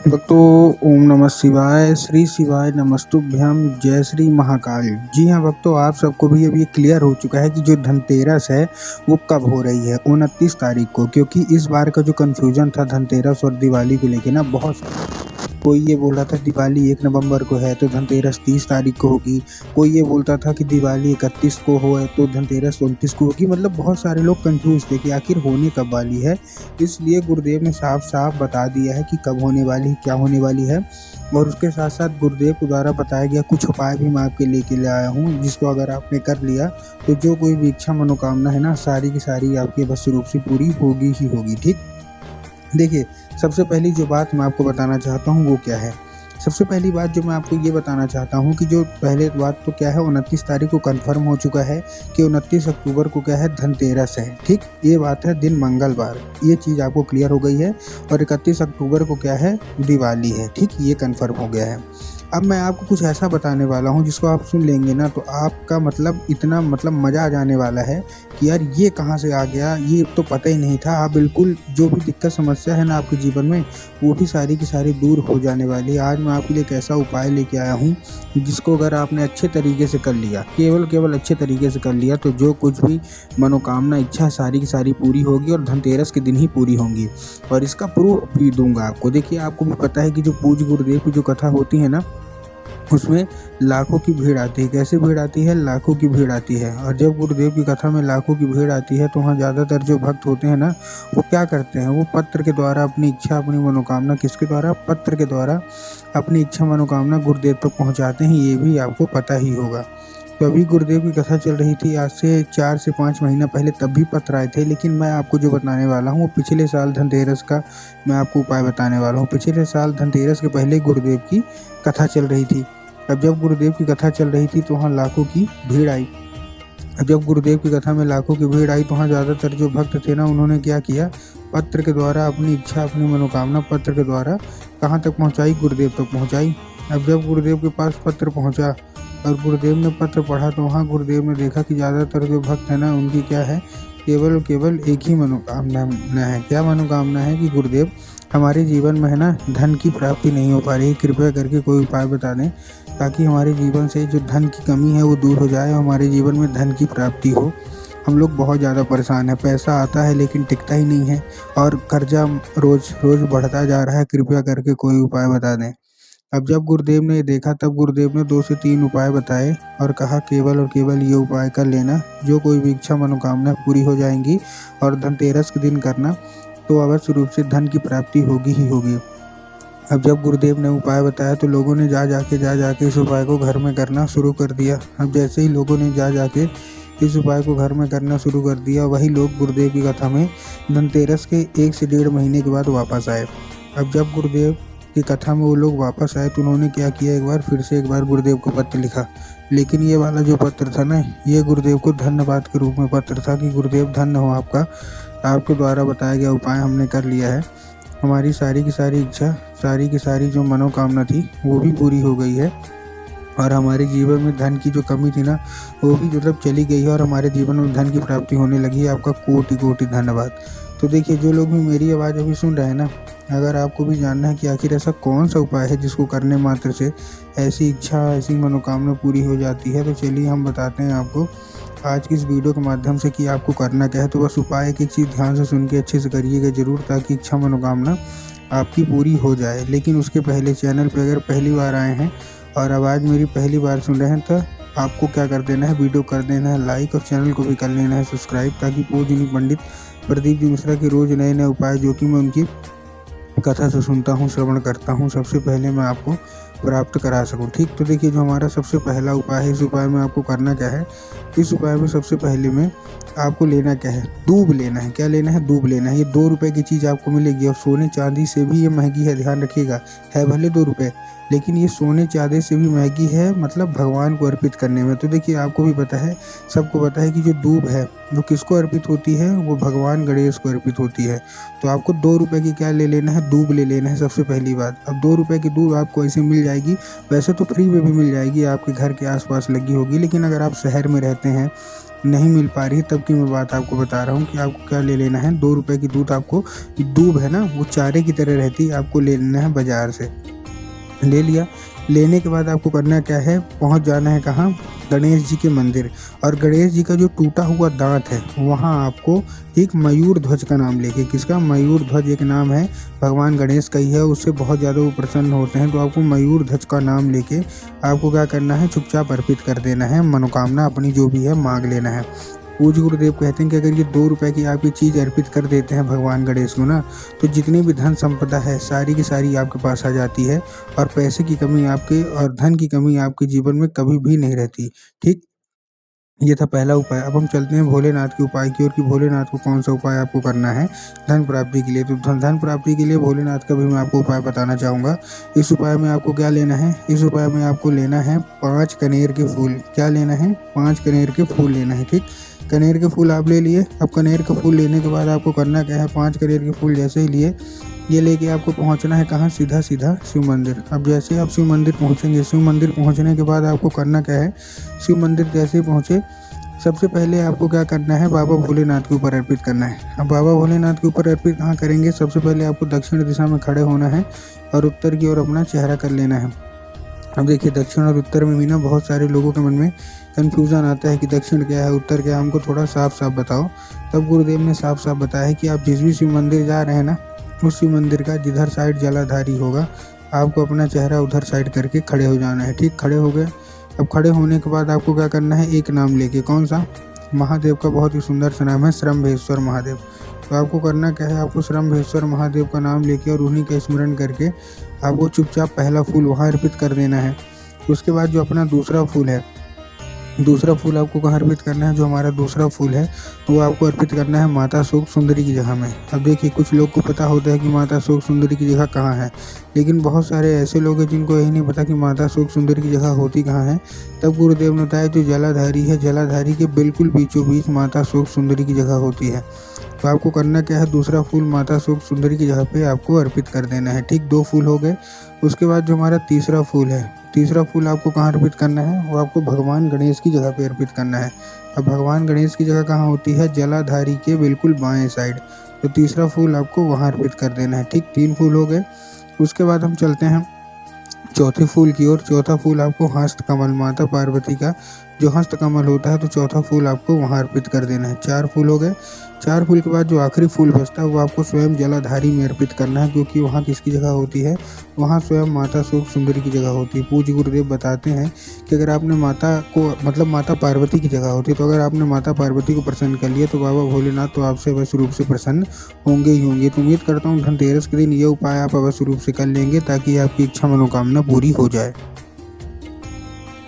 भक्तो ओम नमः शिवाय, श्री शिवाय नमस्तुभ्यम, जय श्री महाकाल। जी हाँ भक्तों, आप सबको भी अभी क्लियर हो चुका है कि जो धनतेरस है वो कब हो रही है, 29 तारीख को। क्योंकि इस बार का जो कन्फ्यूजन था धनतेरस और दिवाली को लेके ना, बहुत कोई ये बोल रहा था दिवाली 1 नवंबर को है तो धनतेरस 30 तारीख को होगी। कोई ये बोलता था कि दिवाली 31 को हो है तो धनतेरस 29 को होगी। मतलब बहुत सारे लोग कंफ्यूज थे कि आखिर होने कब वाली है। इसलिए गुरुदेव ने साफ साफ बता दिया है कि कब होने वाली है, क्या होने वाली है। और उसके साथ साथ गुरुदेव के द्वारा बताया गया कुछ उपाय भी मैं आपके लेके आया हूँ, जिसको अगर आपने कर लिया तो जो कोई भी इच्छा मनोकामना है ना, सारी की सारी आपकी बस रूप से पूरी होगी ही होगी। ठीक, देखिए, सबसे पहली जो बात मैं आपको बताना चाहता हूँ वो क्या है। सबसे पहली बात जो मैं आपको ये बताना चाहता हूँ कि जो पहले बात तो क्या है, 29 तारीख को कंफर्म हो चुका है कि 29 अक्टूबर को क्या है, धनतेरस है। ठीक, ये बात है दिन मंगलवार, ये चीज़ आपको क्लियर हो गई है। और 31 अक्टूबर को क्या है, दिवाली है। ठीक, ये कंफर्म हो गया है। अब मैं आपको कुछ ऐसा बताने वाला हूँ जिसको आप सुन लेंगे ना तो आपका मतलब इतना मज़ा आ जाने वाला है कि यार ये कहाँ से आ गया, ये तो पता ही नहीं था। आप बिल्कुल जो भी दिक्कत समस्या है ना आपके जीवन में, वो भी सारी की सारी दूर हो जाने वाली है। आज मैं आपके लिए एक ऐसा उपाय लेके आया हूँ जिसको अगर आपने अच्छे तरीके से कर लिया, केवल अच्छे तरीके से कर लिया, तो जो कुछ भी मनोकामना इच्छा सारी की सारी पूरी होगी और धनतेरस के दिन ही पूरी होंगी। और इसका प्रूफ भी दूंगा आपको। देखिए, आपको भी पता है कि जो पूज्य गुरुदेव की जो कथा होती है ना, उसमें लाखों की भीड़ आती है। कैसे भीड़ आती है? लाखों की भीड़ आती है। और जब गुरुदेव की कथा में लाखों की भीड़ आती है तो वहाँ ज़्यादातर जो भक्त होते हैं ना, वो क्या करते हैं, वो पत्र के द्वारा अपनी इच्छा अपनी मनोकामना, किसके द्वारा? पत्र के द्वारा अपनी इच्छा मनोकामना गुरुदेव तक पहुँचाते हैं। ये भी आपको पता ही होगा। तो अभी गुरुदेव की कथा चल रही थी आज से 4 से 5 महीना पहले, तब भी पत्र आए थे। लेकिन मैं आपको जो बताने वाला हूँ वो पिछले साल धनतेरस का मैं आपको उपाय बताने वाला हूँ। पिछले साल धनतेरस के पहले गुरुदेव की कथा चल रही थी। अब जब गुरुदेव की कथा चल रही थी तो वहाँ लाखों की भीड़ आई। अब जब गुरुदेव की कथा में लाखों की भीड़ आई तो वहाँ ज़्यादातर जो भक्त थे ना, उन्होंने क्या किया, पत्र के द्वारा अपनी इच्छा अपनी मनोकामना पत्र के द्वारा कहाँ तक पहुँचाई? गुरुदेव तक पहुँचाई। अब जब गुरुदेव के पास पत्र पहुँचा और गुरुदेव ने पत्र पढ़ा तो वहाँ गुरुदेव ने देखा कि ज़्यादातर जो भक्त हैं ना, उनकी क्या है, केवल एक ही मनोकामना है। क्या मनोकामना है? कि गुरुदेव, हमारे जीवन में है ना धन की प्राप्ति नहीं हो पा रही, कृपया करके कोई उपाय बता दें ताकि हमारे जीवन से जो धन की कमी है वो दूर हो जाए और हमारे जीवन में धन की प्राप्ति हो। हम लोग बहुत ज़्यादा परेशान हैं, पैसा आता है लेकिन टिकता ही नहीं है और कर्जा रोज़ रोज़ बढ़ता जा रहा है, कृपया करके कोई उपाय बता दें। अब जब गुरुदेव ने देखा तब गुरुदेव ने 2 से 3 उपाय बताए और कहा केवल और केवल ये उपाय कर लेना, जो कोई भी इच्छा मनोकामना पूरी हो जाएंगी। और धनतेरस के दिन करना तो अवश्य रूप से धन की प्राप्ति होगी ही होगी। अब जब गुरुदेव ने उपाय बताया तो लोगों ने जा जाके इस उपाय को घर में करना शुरू कर दिया। अब जैसे ही लोगों ने जा जाके इस उपाय को घर में करना शुरू कर दिया, वही लोग गुरुदेव की कथा में धनतेरस के 1 से 1.5 महीने के बाद वापस आए। अब जब गुरुदेव की कथा में वो लोग वापस आए तो उन्होंने क्या किया, एक बार गुरुदेव को पत्र लिखा। लेकिन ये वाला जो पत्र था ना, ये गुरुदेव को धन्यवाद के रूप में पत्र था कि गुरुदेव धन्य हो आपका, आपके द्वारा बताया गया उपाय हमने कर लिया है। हमारी सारी की सारी इच्छा सारी की सारी जो मनोकामना थी वो भी पूरी हो गई है और हमारे जीवन में धन की जो कमी थी ना, वो भी मतलब चली गई है और हमारे जीवन में धन की प्राप्ति होने लगी है। आपका कोटि कोटि धन्यवाद। तो देखिए, जो लोग भी मेरी आवाज़ अभी सुन रहे हैं ना, अगर आपको भी जानना है कि आखिर ऐसा कौन सा उपाय है जिसको करने मात्र से ऐसी इच्छा ऐसी मनोकामना पूरी हो जाती है, तो चलिए हम बताते हैं आपको आज की इस वीडियो के माध्यम से कि आपको करना क्या है। तो बस उपाय एक चीज़ ध्यान से सुन के अच्छे से करिएगा ज़रूर, ताकि इच्छा मनोकामना आपकी पूरी हो जाए। लेकिन उसके पहले चैनल पे अगर पहली बार आए हैं और आवाज़ मेरी पहली बार सुन रहे हैं तो आपको क्या कर देना है, वीडियो कर देना है लाइक और चैनल को भी कर लेना है सब्सक्राइब, ताकि पूजनीय पंडित प्रदीप जी मिश्रा के रोज़ नए नए उपाय जो कि मैं उनकी कथा से सुनता हूँ, श्रवण करता हूँ, सबसे पहले मैं आपको प्राप्त करा सकूँ। ठीक, तो देखिए, जो हमारा सबसे पहला उपाय है, इस उपाय में आपको करना क्या है, इस उपाय में सबसे पहले में आपको लेना क्या है, दूब लेना है। क्या लेना है? दूब लेना है। ये 2 रुपए की चीज़ आपको मिलेगी और सोने चांदी से भी ये महंगी है, ध्यान रखिएगा। है भले 2 रुपये, लेकिन ये सोने चांदी से भी महंगी है, मतलब भगवान को अर्पित करने में। तो देखिए, आपको भी पता है, सबको पता है कि जो दूब है वो किसको अर्पित होती है, वो भगवान गणेश को अर्पित होती है। तो आपको 2 रुपए की क्या ले लेना है, दूब ले लेना है सबसे पहली बात। अब 2 रुपए की दूब आपको ऐसे मिल जाएगी, वैसे तो फ्री में भी मिल जाएगी, आपके घर के आसपास लगी होगी। लेकिन अगर आप शहर में रहते हैं नहीं मिल पा रही है तब की मैं बात आपको बता रहा हूँ कि आपको क्या ले लेना है। 2 रुपए की दूध आपको, दूब है ना वो चारे की तरह रहती है, आपको ले लेना है बाजार से। ले लिया, लेने के बाद आपको करना क्या है, पहुंच जाना है कहाँ, गणेश जी के मंदिर। और गणेश जी का जो टूटा हुआ दांत है वहाँ आपको एक मयूर ध्वज का नाम लेके, किसका, मयूर ध्वज एक नाम है भगवान गणेश का ही है, उससे बहुत ज़्यादा वो प्रसन्न होते हैं। तो आपको मयूर ध्वज का नाम लेके आपको क्या करना है, चुपचाप अर्पित कर देना है, मनोकामना अपनी जो भी है मांग लेना है। पूज्य गुरुदेव कहते हैं कि अगर ये 2 रुपए की आप ये चीज़ अर्पित कर देते हैं भगवान गणेश को ना, तो जितनी भी धन संपदा है सारी की सारी आपके पास आ जाती है, और पैसे की कमी आपके और धन की कमी आपके जीवन में कभी भी नहीं रहती। ठीक, ये था पहला उपाय। अब हम चलते हैं भोलेनाथ के उपाय की ओर कि भोलेनाथ को कौन सा उपाय आपको करना है धन प्राप्ति के लिए। तो धन प्राप्ति के लिए भोलेनाथ का भी मैं आपको उपाय बताना चाहूँगा। इस उपाय में आपको क्या लेना है, इस उपाय में आपको लेना है 5 कनेर के फूल। क्या लेना है, 5 कनेर के फूल लेना है। ठीक, कनेर के फूल आप ले लिए। अब कनेर के फूल लेने के बाद आपको करना क्या है, 5 कनेर के फूल जैसे ही लिए, ये लेके आपको पहुंचना है कहाँ, सीधा सीधा शिव मंदिर। अब जैसे आप शिव मंदिर पहुंचेंगे, शिव मंदिर पहुंचने के बाद आपको करना क्या है, शिव मंदिर जैसे ही पहुंचे सबसे पहले आपको क्या करना है, बाबा भोलेनाथ के ऊपर अर्पित करना है। अब बाबा भोलेनाथ के ऊपर अर्पित कहाँ करेंगे, सबसे पहले आपको दक्षिण दिशा में खड़े होना है और उत्तर की ओर अपना चेहरा कर लेना है। अब देखिए दक्षिण और उत्तर में भी ना बहुत सारे लोगों के मन में कन्फ्यूज़न आता है कि दक्षिण क्या है उत्तर क्या है, हमको थोड़ा साफ साफ बताओ। तब गुरुदेव ने साफ साफ बताया है कि आप जिस भी शिव मंदिर जा रहे हैं ना, उस शिव मंदिर का जिधर साइड जलाधारी होगा आपको अपना चेहरा उधर साइड करके खड़े हो जाना है। ठीक, खड़े हो गए। अब खड़े होने के बाद आपको क्या करना है, एक नाम लेके, कौन सा, महादेव का बहुत ही सुंदर सा नाम है श्रम्भेश्वर महादेव। तो आपको करना क्या है, आपको श्रम्भेश्वर महादेव का नाम लेके और उन्हीं का स्मरण करके आपको चुपचाप पहला फूल वहाँ अर्पित कर देना है। उसके बाद जो अपना दूसरा फूल है, दूसरा फूल आपको कहाँ अर्पित करना है, जो हमारा दूसरा फूल है वो आपको अर्पित करना है माता शोक सुंदरी की जगह में। अब देखिए कुछ लोग को पता होता है कि माता शोक सुंदरी की जगह कहाँ है, लेकिन बहुत सारे ऐसे लोग हैं जिनको यही नहीं पता कि माता शोक सुंदरी की जगह होती कहाँ है। तब गुरुदेव ने बताया जो जलाधारी है, जलाधारी के बिल्कुल बीचों बीच माता शोक सुंदरी की जगह होती है। तो आपको करना क्या है, दूसरा फूल माता शोक सुंदरी की जगह पे आपको अर्पित कर देना है। ठीक, 2 फूल हो गए। उसके बाद जो हमारा तीसरा फूल है, तीसरा फूल आपको कहाँ अर्पित करना है, वो आपको भगवान गणेश की जगह पे अर्पित करना है। अब भगवान गणेश की जगह कहाँ होती है, जलाधारी के बिल्कुल बाएं साइड। तो तीसरा फूल आपको वहाँ अर्पित कर देना है। ठीक, 3 फूल हो गए। उसके बाद हम चलते हैं चौथे फूल की ओर। चौथा फूल आपको हस्त कमल, माता पार्वती का जो हस्त कमल होता है, तो चौथा फूल आपको वहाँ अर्पित कर देना है। 4 फूल हो गए। 4 फूल के बाद जो आखिरी फूल बचता है वो आपको स्वयं जलाधारी में अर्पित करना है, क्योंकि वहाँ किसकी जगह होती है, वहाँ स्वयं माता शोक सुंदरी की जगह होती है। पूज्य गुरुदेव बताते हैं कि अगर आपने माता को, मतलब माता पार्वती की जगह होती है, तो अगर आपने माता पार्वती को प्रसन्न कर लिया तो बाबा भोलेनाथ तो आपसे अवश्य रूप से प्रसन्न होंगे ही होंगे। तो उम्मीद करता हूँ धनतेरस के दिन ये उपाय आप अवश्य रूप से कर लेंगे ताकि आपकी इच्छा मनोकामना पूरी हो जाए।